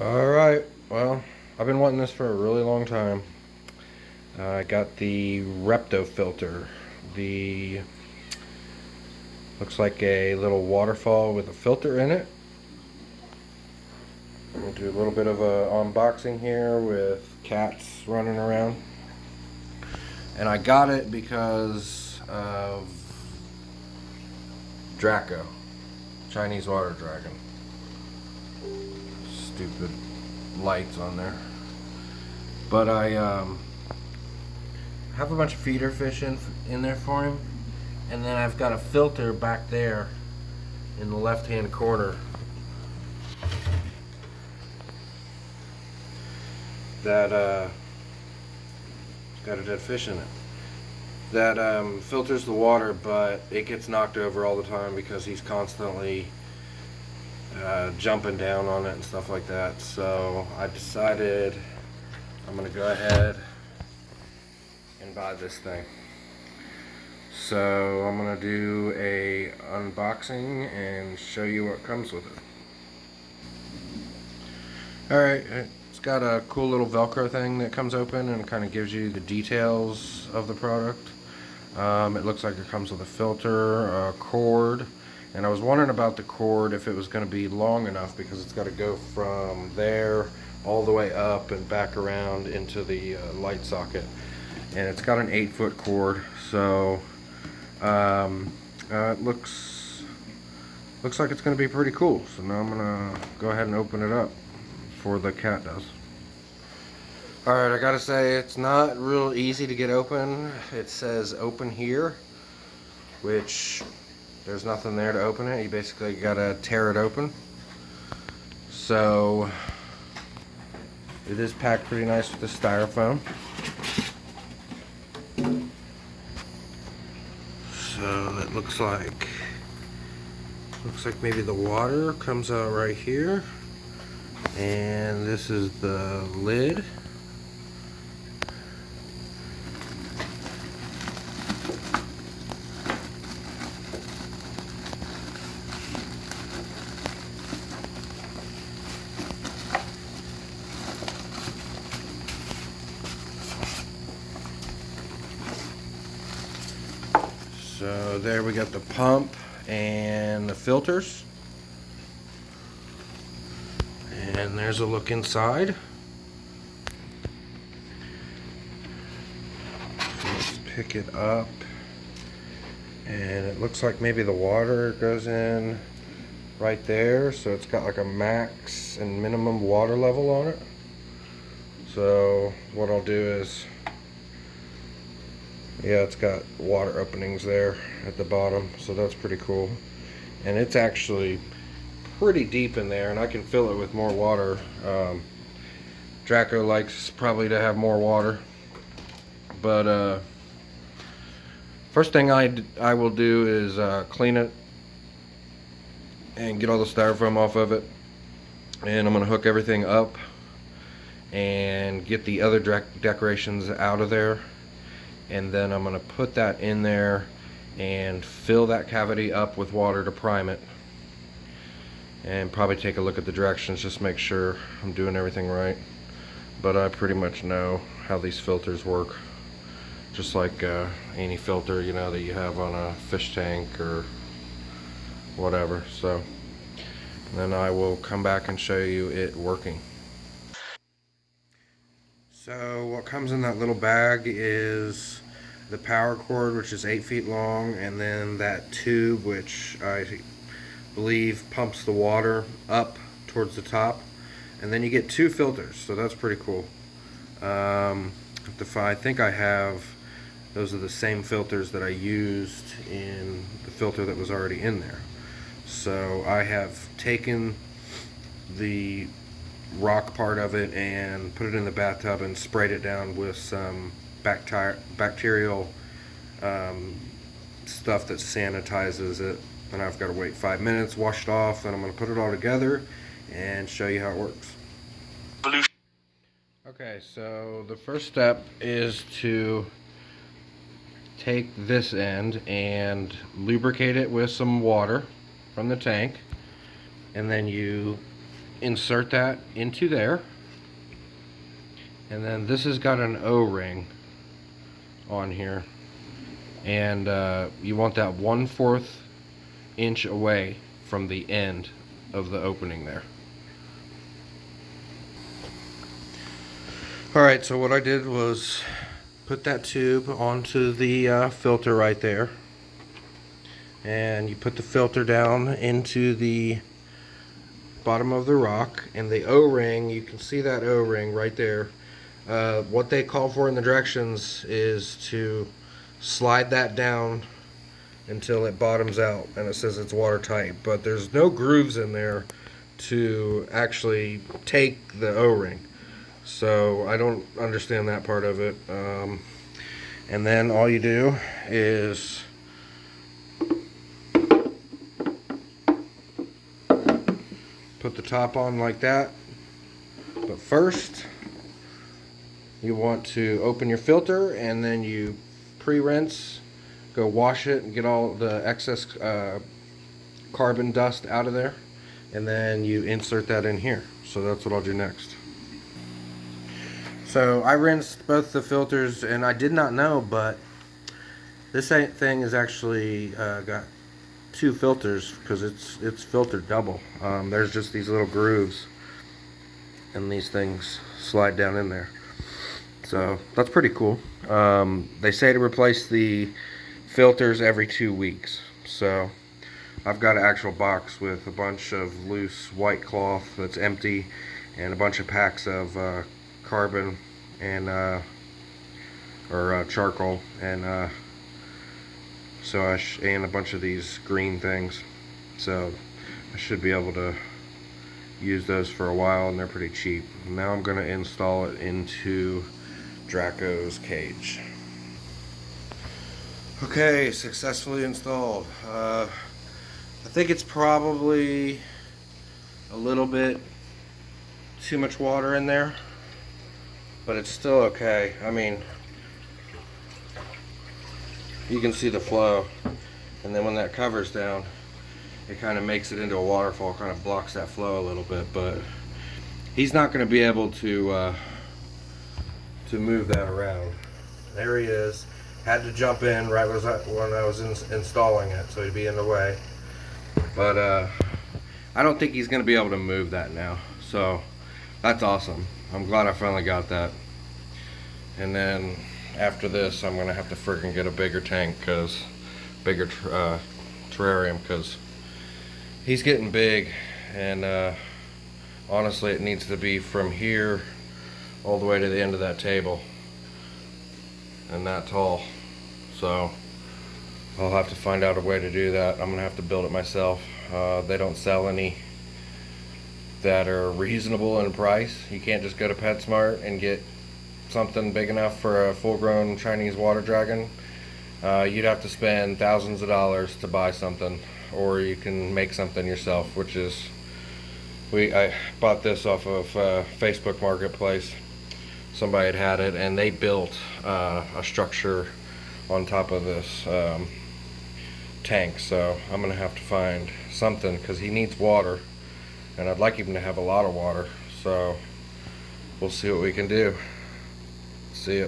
Alright, well, I've been wanting this for a really long time. I got the ReptoFilter. The looks like a little waterfall with a filter in it. We'll do a little bit of a unboxing here with cats running around. And I got it because of Draco, Chinese water dragon. Stupid lights on there. But I have a bunch of feeder fish in there for him, and then I've got a filter back there in the left hand corner that got a dead fish in it that filters the water, but it gets knocked over all the time because he's constantly jumping down on it and stuff like that. So I decided I'm gonna go ahead and buy this thing. So I'm gonna do a unboxing and show you what comes with it. Alright, it's got a cool little Velcro thing that comes open and it kind of gives you the details of the product. It looks like it comes with a filter, a cord, and I was wondering about the cord, if it was going to be long enough, because it's got to go from there all the way up and back around into the light socket. And it's got an 8-foot cord, so it looks like it's going to be pretty cool. So now I'm going to go ahead and open it up before the cat does. Alright, I gotta say, it's not real easy to get open. It says open here, which there's nothing there to open it. You basically gotta tear it open. So it is packed pretty nice with the styrofoam. So it looks like maybe the water comes out right here, and this is the lid. So there we got the pump and the filters. And there's a look inside. So let's pick it up. And it looks like maybe the water goes in right there. So it's got like a max and minimum water level on it. So what I'll do is, yeah, it's got water openings there at the bottom, so that's pretty cool. And it's actually pretty deep in there, and I can fill it with more water. Draco likes probably to have more water, but first thing I will do is clean it and get all the styrofoam off of it, and I'm gonna hook everything up and get the other decorations out of there. And then I'm going to put that in there and fill that cavity up with water to prime it, and probably take a look at the directions, just make sure I'm doing everything right. But I pretty much know how these filters work, just like any filter, you know, that you have on a fish tank or whatever. So then I will come back and show you it working. So what comes in that little bag is the power cord, which is 8 feet long, and then that tube, which I believe pumps the water up towards the top. And then you get 2 filters, so that's pretty cool. I think I have, those are the same filters that I used in the filter that was already in there. So I have taken the rock part of it and put it in the bathtub and sprayed it down with some bacterial stuff that sanitizes it. And I've got to wait 5 minutes, wash it off, then I'm going to put it all together and show you how it works. Okay, so the first step is to take this end and lubricate it with some water from the tank, and then you insert that into there, and then this has got an O-ring on here, and you want that 1/4 inch away from the end of the opening there. Alright, so what I did was put that tube onto the filter right there, and you put the filter down into the bottom of the rock, and the O-ring, you can see that O-ring right there. What they call for in the directions is to slide that down until it bottoms out, and it says it's watertight, but there's no grooves in there to actually take the O-ring, so I don't understand that part of it. And then all you do is put the top on like that, but first you want to open your filter, and then you pre-rinse, go wash it and get all the excess carbon dust out of there, and then you insert that in here. So that's what I'll do next. So I rinsed both the filters, and I did not know, but this thing is actually got 2 filters because it's filtered double. There's just these little grooves, and these things slide down in there. So that's pretty cool. They say to replace the filters every 2 weeks. So I've got an actual box with a bunch of loose white cloth that's empty, and a bunch of packs of carbon and charcoal, and and a bunch of these green things. So I should be able to use those for a while, and they're pretty cheap. Now I'm going to install it into Dracos' cage. Okay, successfully installed. I think it's probably a little bit too much water in there, but it's still okay. I mean, you can see the flow, and then when that covers down, it kind of makes it into a waterfall, kind of blocks that flow a little bit, but he's not going to be able to move that around. There he is. Had to jump in right when I was installing it, so he'd be in the way. But I don't think he's going to be able to move that now, so that's awesome. I'm glad I finally got that. And then after this, I'm going to have to freaking get a bigger tank, bigger terrarium, because he's getting big, and honestly it needs to be from here all the way to the end of that table, and that tall. So I'll have to find out a way to do that. I'm gonna have to build it myself. They don't sell any that are reasonable in price. You can't just go to PetSmart and get something big enough for a full-grown Chinese water dragon. You'd have to spend thousands of dollars to buy something, or you can make something yourself, which is, I bought this off of Facebook Marketplace. Somebody had it, and they built a structure on top of this tank. So I'm gonna have to find something, because he needs water, and I'd like him to have a lot of water. So we'll see what we can do. See ya.